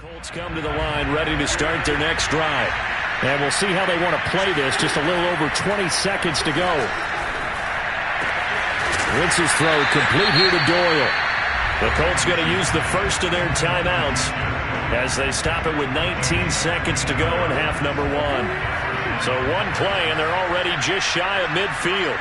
Colts come to the line, ready to start their next drive. And we'll see how they want to play this. Just a little over 20 seconds to go. Wentz's throw complete here to Doyle. The Colts going to use the first of their timeouts as they stop it with 19 seconds to go in half number one. So one play, and they're already just shy of midfield.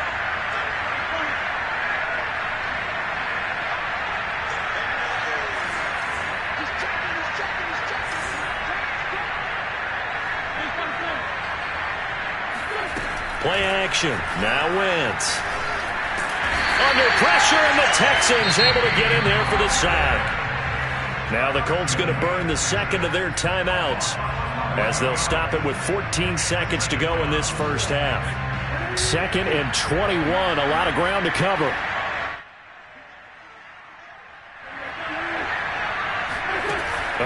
Play action. Now Wentz. Under pressure, and the Texans able to get in there for the sack. Now the Colts going to burn the second of their timeouts as they'll stop it with 14 seconds to go in this first half. 2nd and 21. A lot of ground to cover.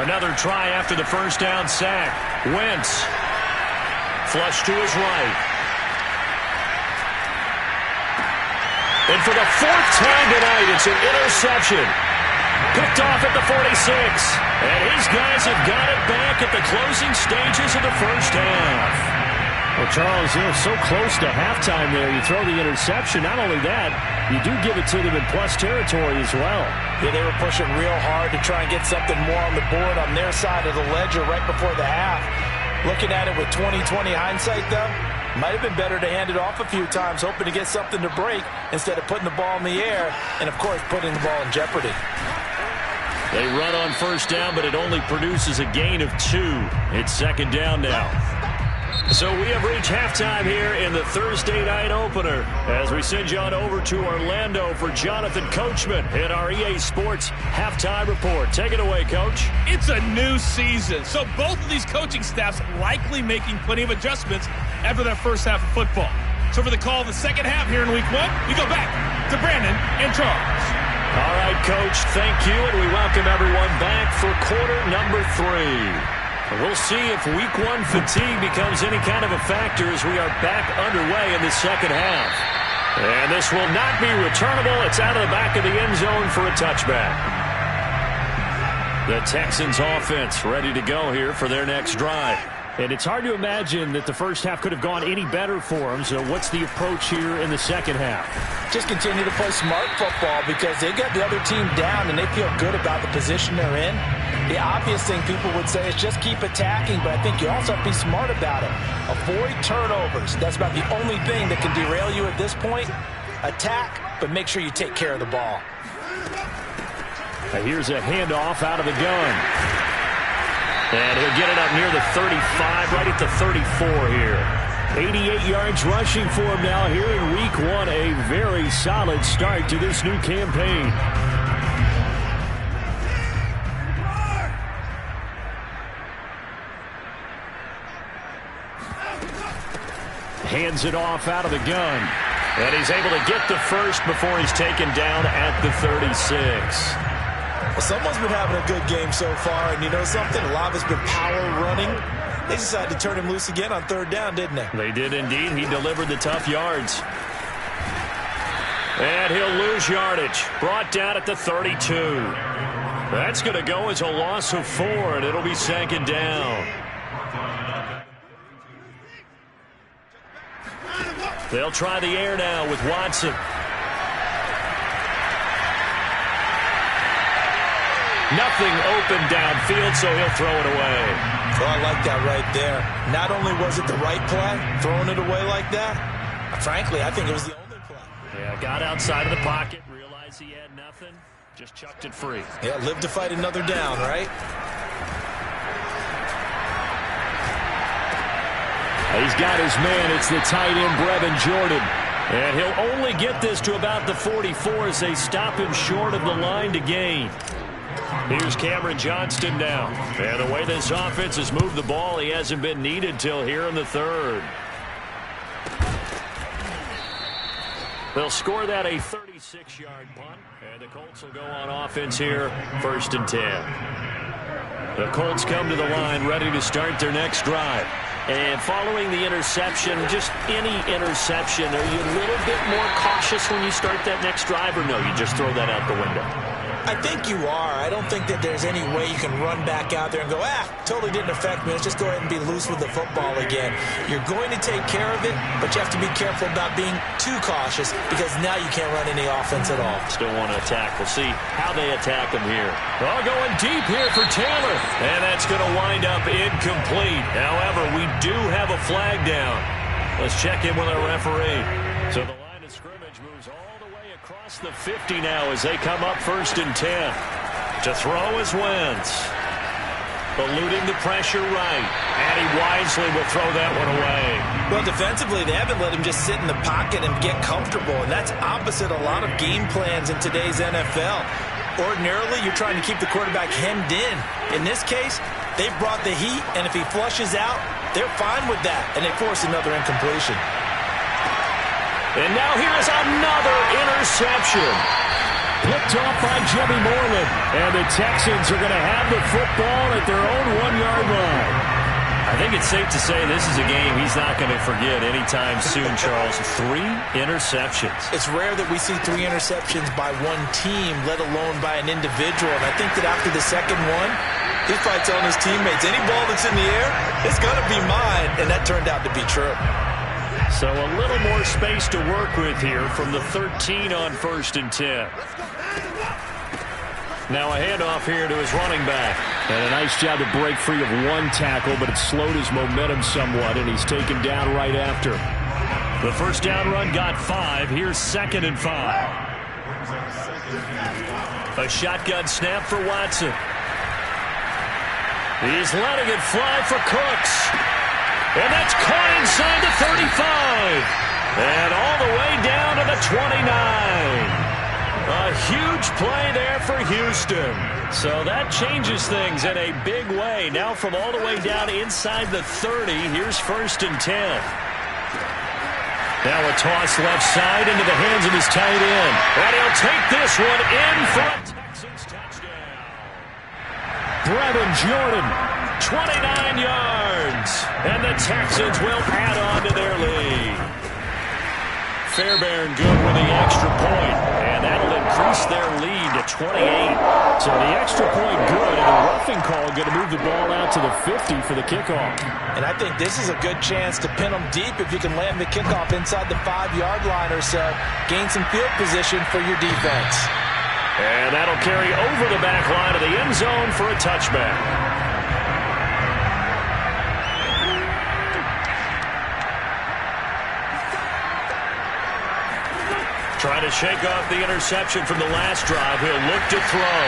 Another try after the first down sack. Wentz. Flush to his right. And for the 4th time tonight, it's an interception. Picked off at the 46. And his guys have got it back at the closing stages of the first half. Well, Charles, so close to halftime there. You throw the interception. Not only that, you do give it to them in plus territory as well. Yeah, they were pushing real hard to try and get something more on the board on their side of the ledger right before the half. Looking at it with 20/20 hindsight, though, might have been better to hand it off a few times, hoping to get something to break instead of putting the ball in the air and, of course, putting the ball in jeopardy. They run on first down, but it only produces a gain of 2. It's 2nd down now. So we have reached halftime here in the Thursday night opener as we send you on over to Orlando for Jonathan Coachman in our EA Sports Halftime Report. Take it away, Coach. It's a new season, so both of these coaching staffs likely making plenty of adjustments after that first half of football. So for the call of the second half here in Week 1, we go back to Brandon and Charles. All right, Coach, thank you, and we welcome everyone back for quarter number 3. We'll see if Week 1 fatigue becomes any kind of a factor as we are back underway in the second half. And this will not be returnable. It's out of the back of the end zone for a touchback. The Texans offense ready to go here for their next drive. And it's hard to imagine that the first half could have gone any better for them. So what's the approach here in the second half? Just continue to play smart football because they got the other team down and they feel good about the position they're in. The obvious thing people would say is just keep attacking, but I think you also have to be smart about it. Avoid turnovers. That's about the only thing that can derail you at this point. Attack, but make sure you take care of the ball. Here's a handoff out of the gun. And he'll get it up near the 35, right at the 34 here. 88 yards rushing for him now here in Week 1. A very solid start to this new campaign. Hands it off out of the gun. And he's able to get the first before he's taken down at the 36. Well, someone's been having a good game so far, and you know something? A lot of it's been power running. They decided to turn him loose again on 3rd down, didn't they? They did indeed. He delivered the tough yards. And he'll lose yardage. Brought down at the 32. That's going to go as a loss of 4, and it'll be 2nd down. They'll try the air now with Watson. Nothing open downfield, so he'll throw it away. So I like that right there. Not only was it the right play, throwing it away like that, frankly, I think it was the only play. Yeah, got outside of the pocket, realized he had nothing, just chucked it free. Yeah, live to fight another down, right? He's got his man. It's the tight end, Brevin Jordan. And he'll only get this to about the 44 as they stop him short of the line to gain. Here's Cameron Johnston now. And the way this offense has moved the ball, he hasn't been needed till here in the 3rd. They'll score that a 36-yard punt. And the Colts will go on offense here, 1st and 10. The Colts come to the line ready to start their next drive. And following the interception, just any interception, are you a little bit more cautious when you start that next drive, or no, you just throw that out the window? I think you are. I don't think that there's any way you can run back out there and go, totally didn't affect me. Let's just go ahead and be loose with the football again. You're going to take care of it, but you have to be careful about being too cautious because now you can't run any offense at all. Still want to attack. We'll see how they attack him here. Oh, going deep here for Taylor. And that's going to wind up incomplete. However, we do have a flag down. Let's check in with our referee. So the line of scrimmage moves all the way across the 50 now as they come up 1st and 10. To throw is Wentz. Eluding the pressure right. And he wisely will throw that one away. Well, defensively, they haven't let him just sit in the pocket and get comfortable. And that's opposite a lot of game plans in today's NFL. Ordinarily, you're trying to keep the quarterback hemmed in. In this case, they've brought the heat, and if he flushes out, they're fine with that. And they force another incompletion. And now here's another interception. Picked off by Jimmy Moreland. And the Texans are going to have the football at their own 1-yard line. I think it's safe to say this is a game he's not going to forget anytime soon, Charles. 3 interceptions. It's rare that we see 3 interceptions by one team, let alone by an individual. And I think that after the second one, he fights on his teammates. Any ball that's in the air, it's going to be mine. And that turned out to be true. So a little more space to work with here from the 13 on 1st and 10. Now a handoff here to his running back. And a nice job to break free of one tackle, but it slowed his momentum somewhat, and he's taken down right after. The first down run got 5. Here's 2nd and 5. A shotgun snap for Watson. He's letting it fly for Cooks. And that's caught inside the 35. And all the way down to the 29. A huge play there for Houston. So that changes things in a big way. Now from all the way down inside the 30, here's 1st and 10. Now a toss left side into the hands of his tight end. And he'll take this one in for a Texans touchdown. Brevin Jordan. 29 yards. And the Texans will add on to their lead. Fairbairn good with the extra point. And that'll increase their lead to 28. So the extra point good, and a roughing call going to move the ball out to the 50 for the kickoff. And I think this is a good chance to pin them deep if you can land the kickoff inside the 5-yard line or so. Gain some field position for your defense. And that'll carry over the back line of the end zone for a touchback. Trying to shake off the interception from the last drive. He'll look to throw.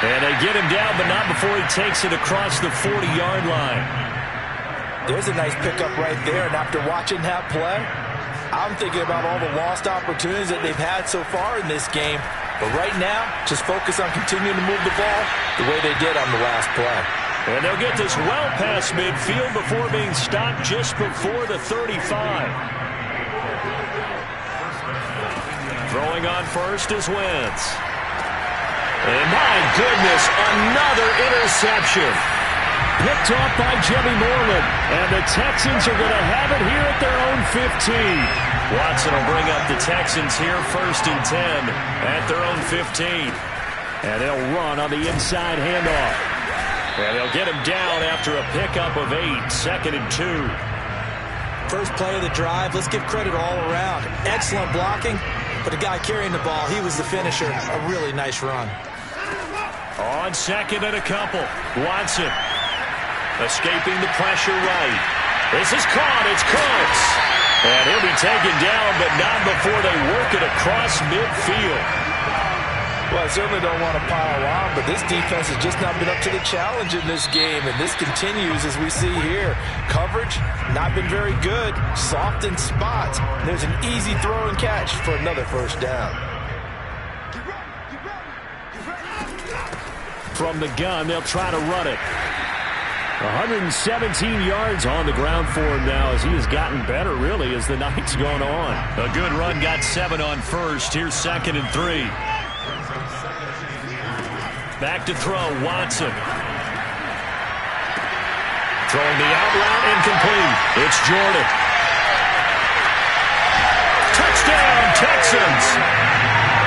And they get him down, but not before he takes it across the 40-yard line. There's a nice pickup right there. And after watching that play, I'm thinking about all the lost opportunities that they've had so far in this game. But right now, just focus on continuing to move the ball the way they did on the last play. And they'll get this well past midfield before being stopped just before the 35. Throwing on first is Wentz. And my goodness, another interception. Picked off by Jimmy Moreland. And the Texans are going to have it here at their own 15. Watson will bring up the Texans here 1st and 10 at their own 15. And they'll run on the inside handoff. And they'll get him down after a pickup of 8, 2nd and 2. First play of the drive, let's give credit all around. Excellent blocking. But the guy carrying the ball, he was the finisher. A really nice run. On 2nd and a couple. Watson escaping the pressure right. This is caught. It's Cooks. And he'll be taken down, but not before they work it across midfield. Well, I certainly don't want to pile on, but this defense has just not been up to the challenge in this game, and this continues as we see here. Coverage, not been very good. Soft in spots. There's an easy throw and catch for another first down. From the gun, they'll try to run it. 117 yards on the ground for him now as he has gotten better, really, as the night's gone on. A good run, got 7 on first. Here's 2nd and 3. Back to throw, Watson. Throwing the out route, incomplete. It's Jordan. Touchdown, Texans.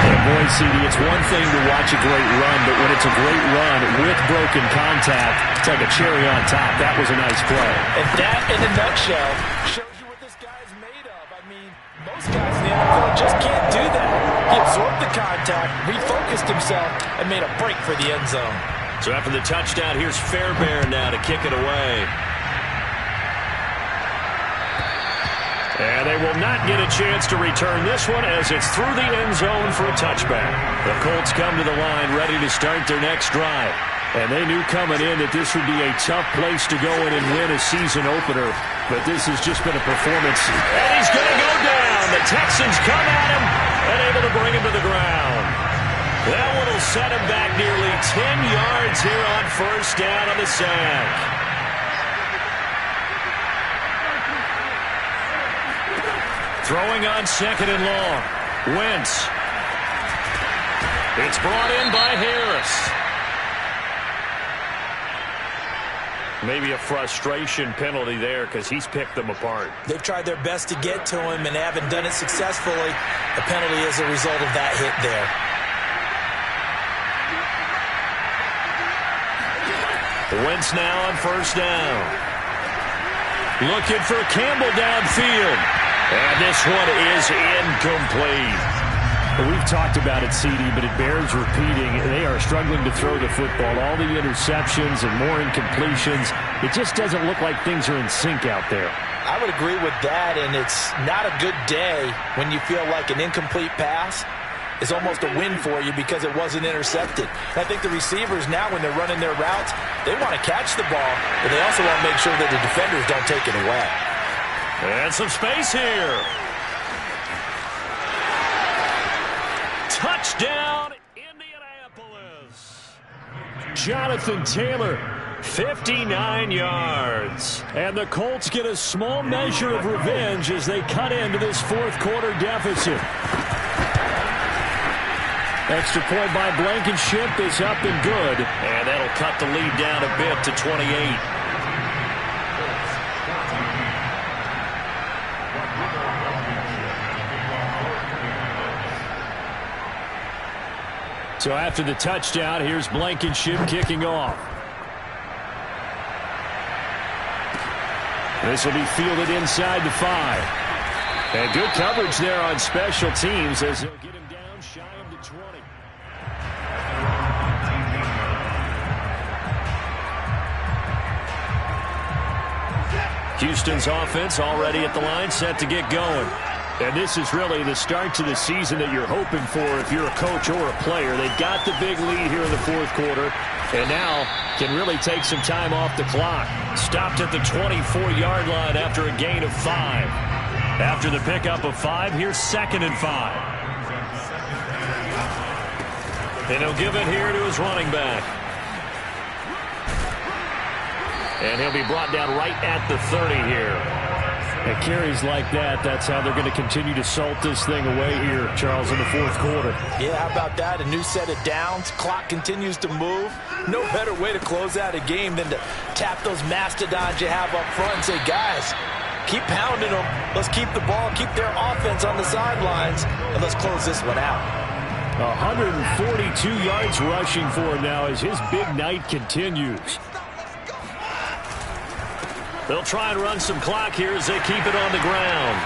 And boy, CD, it's one thing to watch a great run, but when it's a great run with broken contact, it's like a cherry on top. That was a nice play. And that, in a nutshell, shows you what this guy is made of. I mean, most guys in the NFL just can't do that. He absorbed the contact, refocused himself, and made a break for the end zone. So after the touchdown, here's Fairbairn now to kick it away. And they will not get a chance to return this one as it's through the end zone for a touchback. The Colts come to the line ready to start their next drive. And they knew coming in that this would be a tough place to go in and win a season opener. But this has just been a performance. And he's going to go down. The Texans come at him and able to bring him to the ground. That one will set him back nearly 10 yards here on first down on the sack. Throwing on second and long. Wentz. It's brought in by Harris. Maybe a frustration penalty there because he's picked them apart. They've tried their best to get to him and haven't done it successfully. The penalty is a result of that hit there. Wentz now on first down. Looking for Campbell downfield. And this one is incomplete. We've talked about it, CD, but it bears repeating. They are struggling to throw the football. All the interceptions and more incompletions. It just doesn't look like things are in sync out there. I would agree with that, and it's not a good day when you feel like an incomplete pass is almost a win for you because it wasn't intercepted. I think the receivers now, when they're running their routes, they want to catch the ball, but they also want to make sure that the defenders don't take it away. And some space here. Touchdown, Indianapolis. Jonathan Taylor, 59 yards. and the Colts get a small measure of revenge as they cut into this fourth quarter deficit. Extra point by Blankenship is up and good. And that'll cut the lead down a bit to 28. So after the touchdown, here's Blankenship kicking off. This will be fielded inside the 5. And good coverage there on special teams as they'll get him down shy of the 20. Houston's offense already at the line, set to get going. And this is really the start to the season that you're hoping for if you're a coach or a player. They've got the big lead here in the fourth quarter, and now can really take some time off the clock. Stopped at the 24-yard line after a gain of 5. After the pickup of 5, here's 2nd and 5. And he'll give it here to his running back. And he'll be brought down right at the 30 here. And carries like that, that's how they're going to continue to salt this thing away here, Charles, in the fourth quarter. Yeah, how about that? A new set of downs. Clock continues to move. No better way to close out a game than to tap those mastodons you have up front and say, guys, keep pounding them. Let's keep the ball, keep their offense on the sidelines, and let's close this one out. 142 yards rushing for him now as his big night continues. They'll try and run some clock here as they keep it on the ground.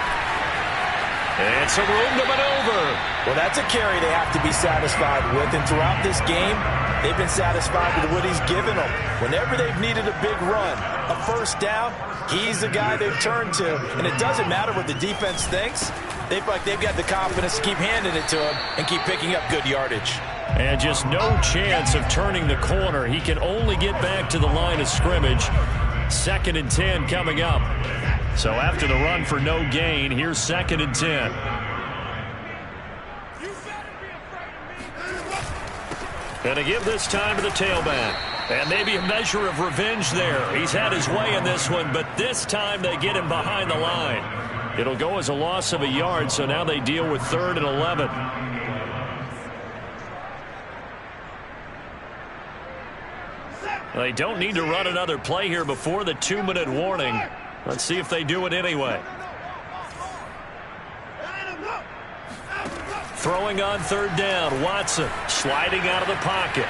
And some room to maneuver. Well, that's a carry they have to be satisfied with. And throughout this game, they've been satisfied with what he's given them. Whenever they've needed a big run, a first down, he's the guy they've turned to. And it doesn't matter what the defense thinks. They've got the confidence to keep handing it to him and keep picking up good yardage. And just no chance of turning the corner. He can only get back to the line of scrimmage. 2nd and 10 coming up. So after the run for no gain, here's 2nd and 10. And to give this time to the tailback. And maybe a measure of revenge there. He's had his way in this one, but this time they get him behind the line. It'll go as a loss of a yard, so now they deal with 3rd and 11. They don't need to run another play here before the 2-minute warning. Let's see if they do it anyway. Throwing on third down. Watson sliding out of the pocket.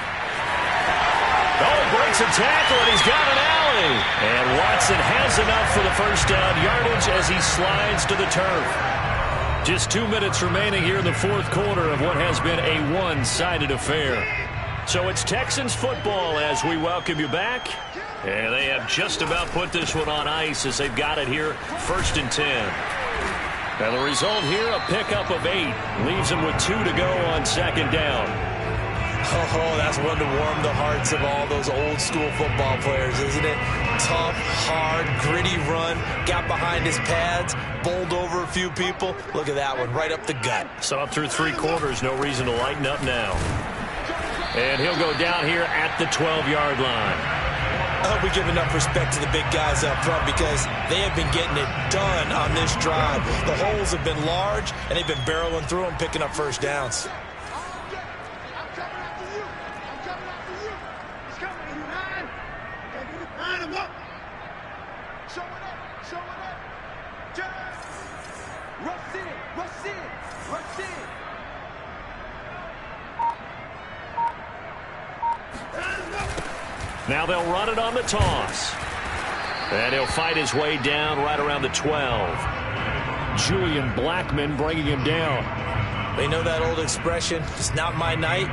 Oh, breaks a tackle, and he's got an alley. And Watson has enough for the first down yardage as he slides to the turf. Just 2 minutes remaining here in the fourth quarter of what has been a one-sided affair. So it's Texans football as we welcome you back. And they have just about put this one on ice as they've got it here, 1st and 10. And the result here, a pickup of 8. Leaves them with 2 to go on second down. Oh, that's one to warm the hearts of all those old school football players, isn't it? Tough, hard, gritty run, got behind his pads, bowled over a few people. Look at that one, right up the gut. Saw through 3 quarters, no reason to lighten up now. And he'll go down here at the 12-yard line. I hope we give enough respect to the big guys up front because they have been getting it done on this drive. The holes have been large, and they've been barreling through them, picking up first downs. Now they'll run it on the toss. And he'll fight his way down right around the 12. Julian Blackmon bringing him down. They know that old expression, it's not my night.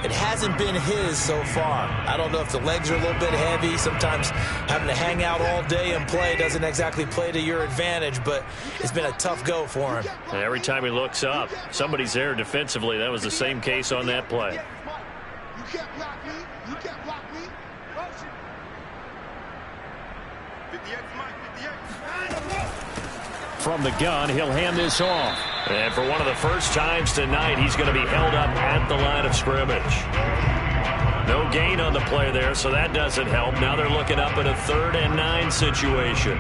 It hasn't been his so far. I don't know if the legs are a little bit heavy. Sometimes having to hang out all day and play doesn't exactly play to your advantage, but it's been a tough go for him. And every time he looks up, somebody's there defensively. That was the same case on that play. You can't block me. You can't block me. Motion. 58, Mike, 58. From the gun, he'll hand this off. And for one of the first times tonight, he's going to be held up at the line of scrimmage. No gain on the play there, so that doesn't help. Now they're looking up at a 3rd and 9 situation.